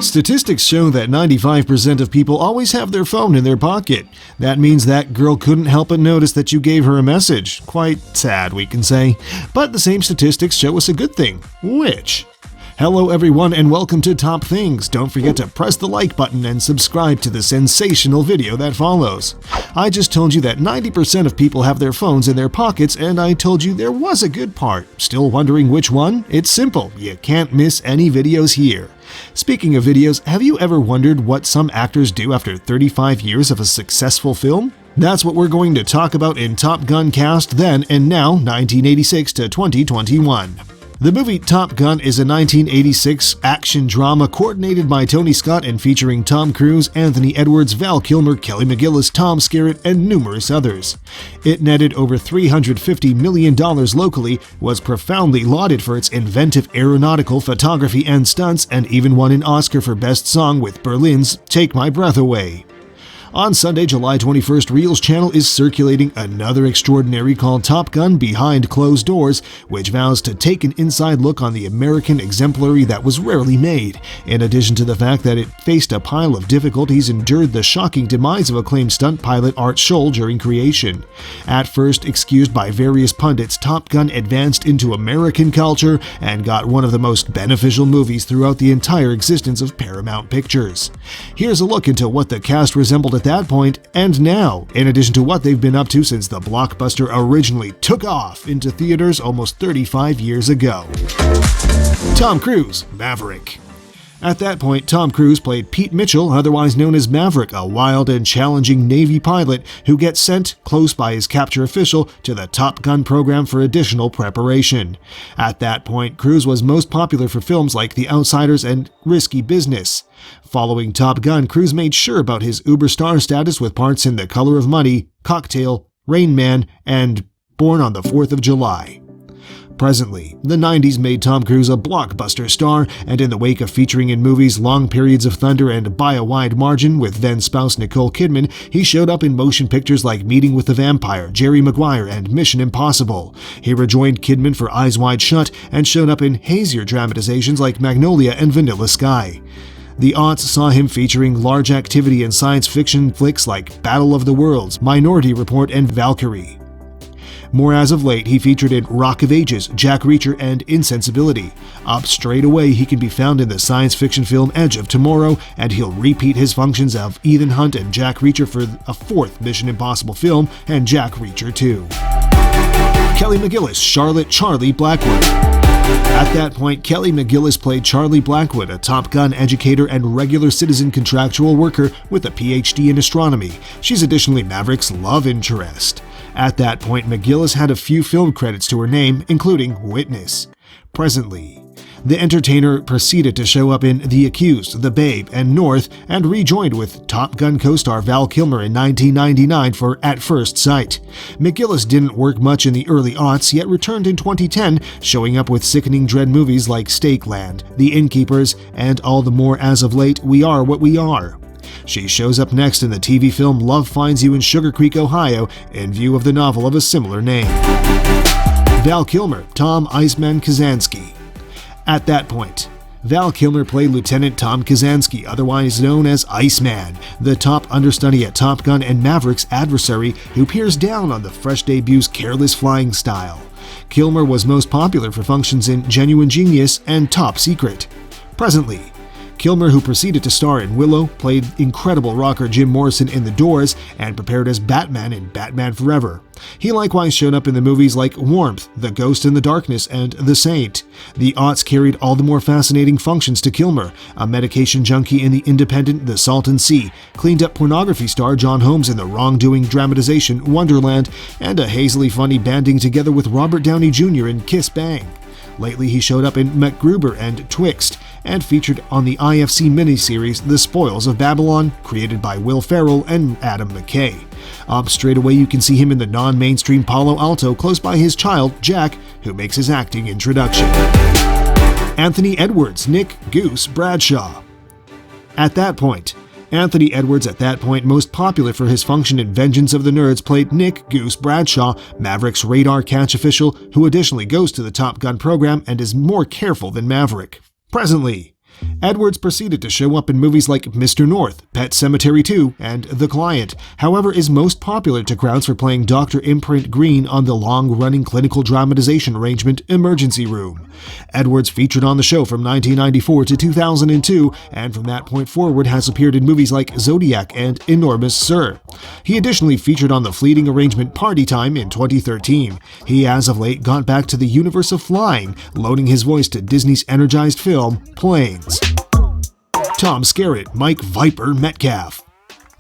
Statistics show that 95% of people always have their phone in their pocket. That means that girl couldn't help but notice that you gave her a message. Quite sad, we can say. But the same statistics show us a good thing. Which? Hello everyone and welcome to Top Things. Don't forget to press the like button and subscribe to the sensational video that follows. I just told you that 90% of people have their phones in their pockets, and I told you there was a good part. Still wondering which one? It's simple. You can't miss any videos here. Speaking of videos, have you ever wondered what some actors do after 35 years of a successful film? That's what we're going to talk about in Top Gun Cast Then and Now, 1986 to 2021. The movie Top Gun is a 1986 action drama coordinated by Tony Scott and featuring Tom Cruise, Anthony Edwards, Val Kilmer, Kelly McGillis, Tom Skerritt, and numerous others. It netted over $350 million locally, was profoundly lauded for its inventive aeronautical photography and stunts, and even won an Oscar for Best Song with Berlin's Take My Breath Away. On Sunday, July 21st, Reel's channel is circulating another extraordinary called Top Gun Behind Closed Doors, which vows to take an inside look on the American exemplary that was rarely made, in addition to the fact that it faced a pile of difficulties, endured the shocking demise of acclaimed stunt pilot Art Scholl during creation. At first excused by various pundits, Top Gun advanced into American culture and got one of the most beneficial movies throughout the entire existence of Paramount Pictures. Here's a look into what the cast resembled at that point and now, in addition to what they've been up to since the blockbuster originally took off into theaters almost 35 years ago. Tom Cruise, Maverick. At that point, Tom Cruise played Pete Mitchell, otherwise known as Maverick, a wild and challenging Navy pilot who gets sent, close by his capture official, to the Top Gun program for additional preparation. At that point, Cruise was most popular for films like The Outsiders and Risky Business. Following Top Gun, Cruise made sure about his uber star status with parts in The Color of Money, Cocktail, Rain Man, and Born on the 4th of July. Presently, the 90s made Tom Cruise a blockbuster star, and in the wake of featuring in movies Long Periods of Thunder and By a Wide Margin with then-spouse Nicole Kidman, he showed up in motion pictures like Meeting with the Vampire, Jerry Maguire, and Mission Impossible. He rejoined Kidman for Eyes Wide Shut and showed up in hazier dramatizations like Magnolia and Vanilla Sky. The aughts saw him featuring large activity in science fiction flicks like Battle of the Worlds, Minority Report, and Valkyrie. More as of late, he featured in Rock of Ages, Jack Reacher, and Insensibility. Up straight away, he can be found in the science fiction film Edge of Tomorrow, and he'll repeat his functions of Ethan Hunt and Jack Reacher for a fourth Mission Impossible film, and Jack Reacher 2. Kelly McGillis, Charlotte Charlie Blackwood. At that point, Kelly McGillis played Charlie Blackwood, a Top Gun educator and regular citizen contractual worker with a PhD in astronomy. She's additionally Maverick's love interest. At that point, McGillis had a few film credits to her name, including Witness. Presently, the entertainer proceeded to show up in The Accused, The Babe, and North, and rejoined with Top Gun co-star Val Kilmer in 1999 for At First Sight. McGillis didn't work much in the early aughts, yet returned in 2010, showing up with sickening dread movies like Stakeland, The Innkeepers, and all the more as of late, We Are What We Are. She shows up next in the TV film Love Finds You in Sugar Creek, Ohio, in view of the novel of a similar name. Val Kilmer, Tom Iceman Kazansky. At that point, Val Kilmer played Lieutenant Tom Kazansky, otherwise known as Iceman, the top understudy at Top Gun and Maverick's adversary who peers down on the fresh debut's careless flying style. Kilmer was most popular for functions in Genuine Genius and Top Secret. Presently, Kilmer, who proceeded to star in Willow, played incredible rocker Jim Morrison in The Doors, and prepared as Batman in Batman Forever. He likewise showed up in the movies like Warmth, The Ghost in the Darkness, and The Saint. The aughts carried all the more fascinating functions to Kilmer, a medication junkie in The Independent, The Salton Sea, cleaned-up pornography star John Holmes in the wrongdoing dramatization Wonderland, and a hazily funny banding together with Robert Downey Jr. in Kiss Bang. Lately, he showed up in MacGruber and Twixt, and featured on the IFC miniseries The Spoils of Babylon, created by Will Ferrell and Adam McKay. Up straight away, you can see him in the non-mainstream Palo Alto close by his child, Jack, who makes his acting introduction. Anthony Edwards, Nick Goose Bradshaw. At that point, Anthony Edwards, most popular for his function in Vengeance of the Nerds, played Nick Goose Bradshaw, Maverick's radar catch official, who additionally goes to the Top Gun program and is more careful than Maverick. Presently, Edwards proceeded to show up in movies like Mr. North, Pet Sematary 2, and The Client, however is most popular to crowds for playing Dr. Imprint Green on the long-running clinical dramatization arrangement Emergency Room. Edwards featured on the show from 1994 to 2002, and from that point forward has appeared in movies like Zodiac and Enormous Sir. He additionally featured on the fleeting arrangement Party Time in 2013. He as of late got back to the universe of flying, loaning his voice to Disney's energized film Planes. Tom Skerritt, Mike Viper Metcalf.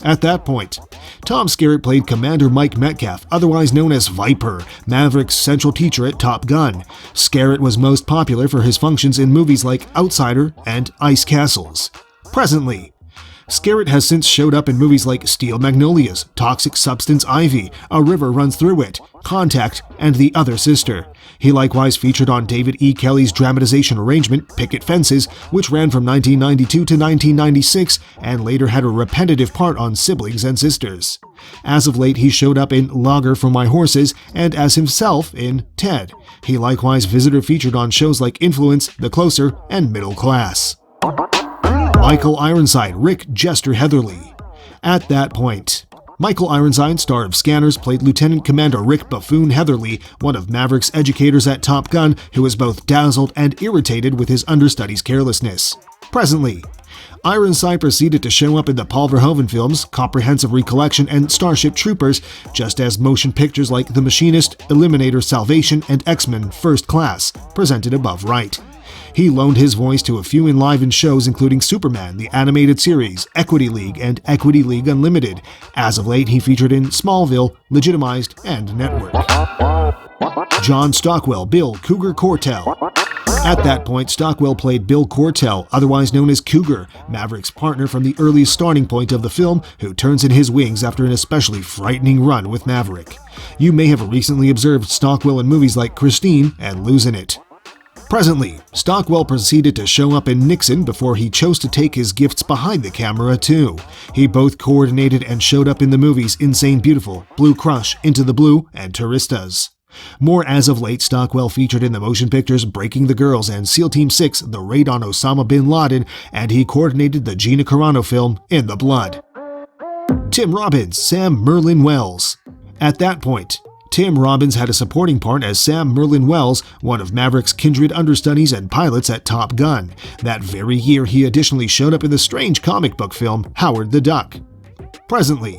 At that point, Tom Skerritt played Commander Mike Metcalf, otherwise known as Viper, Maverick's central teacher at Top Gun. Skerritt was most popular for his functions in movies like Outsider and Ice Castles. Presently, Skerritt has since showed up in movies like Steel Magnolias, Toxic Substance Ivy, A River Runs Through It, Contact, and The Other Sister. He likewise featured on David E. Kelly's dramatization arrangement Picket Fences, which ran from 1992 to 1996 and later had a repetitive part on Siblings and Sisters. As of late, he showed up in Lager for My Horses and as himself in Ted. He likewise visitor featured on shows like Influence, The Closer, and Middle Class. Michael Ironside, Rick Jester Heatherly. At that point, Michael Ironside, star of Scanners, played Lieutenant Commander Rick Buffoon Heatherly, one of Maverick's educators at Top Gun, who is both dazzled and irritated with his understudy's carelessness. Presently, Ironside proceeded to show up in the Paul Verhoeven films Comprehensive Recollection and Starship Troopers, just as motion pictures like The Machinist, Eliminator Salvation, and X-Men First Class, presented above right. He loaned his voice to a few enlivened shows including Superman, the animated series, Equity League, and Equity League Unlimited. As of late, he featured in Smallville, Legitimized, and Network. John Stockwell, Bill Cougar Cortell. At that point, Stockwell played Bill Cortell, otherwise known as Cougar, Maverick's partner from the earliest starting point of the film, who turns in his wings after an especially frightening run with Maverick. You may have recently observed Stockwell in movies like Christine and Losing It. Presently, Stockwell proceeded to show up in Nixon before he chose to take his gifts behind the camera too. He both coordinated and showed up in the movies Insane Beautiful, Blue Crush, Into the Blue, and Touristas. More as of late, Stockwell featured in the motion pictures Breaking the Girls and SEAL Team 6, The Raid on Osama bin Laden, and he coordinated the Gina Carano film In the Blood. Tim Robbins, Sam Merlin Wells. At that point, Tim Robbins had a supporting part as Sam Merlin Wells, one of Maverick's kindred understudies and pilots at Top Gun. That very year, he additionally showed up in the strange comic book film Howard the Duck. Presently,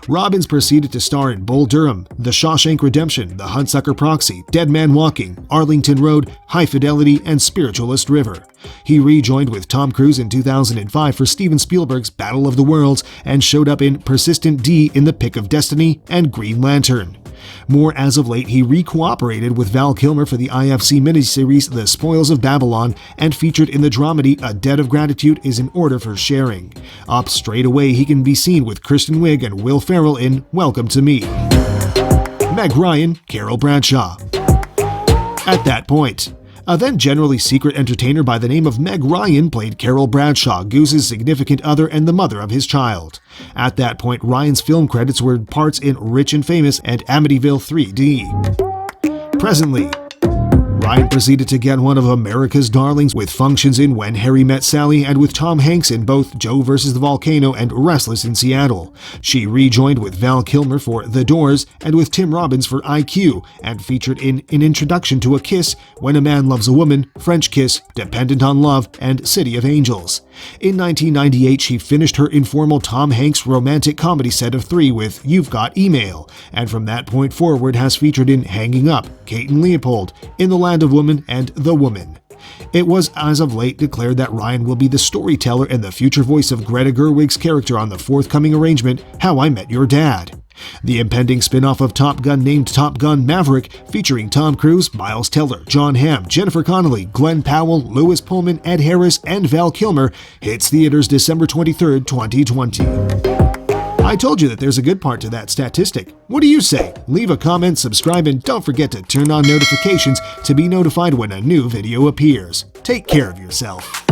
Robbins proceeded to star in Bull Durham, The Shawshank Redemption, The Huntsucker Proxy, Dead Man Walking, Arlington Road, High Fidelity, and Spiritualist River. He rejoined with Tom Cruise in 2005 for Steven Spielberg's Battle of the Worlds and showed up in Persistent D in The Pick of Destiny and Green Lantern. More as of late, he re-cooperated with Val Kilmer for the IFC miniseries The Spoils of Babylon and featured in the dramedy A Debt of Gratitude is in Order for Sharing. Up straight away, he can be seen with Kristen Wiig and Will Ferrell in Welcome to Me. Meg Ryan, Carol Bradshaw. At that point, a then generally secret entertainer by the name of Meg Ryan played Carol Bradshaw, Goose's significant other and the mother of his child. At that point, Ryan's film credits were parts in Rich and Famous and Amityville 3D. Presently, Ryan proceeded to get one of America's darlings with functions in When Harry Met Sally and with Tom Hanks in both Joe vs. the Volcano and Restless in Seattle. She rejoined with Val Kilmer for The Doors and with Tim Robbins for IQ and featured in An Introduction to a Kiss, When a Man Loves a Woman, French Kiss, Dependent on Love, and City of Angels. In 1998, she finished her informal Tom Hanks romantic comedy set of 3 with You've Got Email, and from that point forward has featured in Hanging Up, Kate and Leopold, In the Land of Woman, and The Woman. It was as of late declared that Ryan will be the storyteller and the future voice of Greta Gerwig's character on the forthcoming arrangement How I Met Your Dad. The impending spin-off of Top Gun named Top Gun Maverick, featuring Tom Cruise, Miles Teller, John Hamm, Jennifer Connelly, Glenn Powell, Lewis Pullman, Ed Harris, and Val Kilmer, hits theaters December 23, 2020. I told you that there's a good part to that statistic. What do you say? Leave a comment, subscribe, and don't forget to turn on notifications to be notified when a new video appears. Take care of yourself.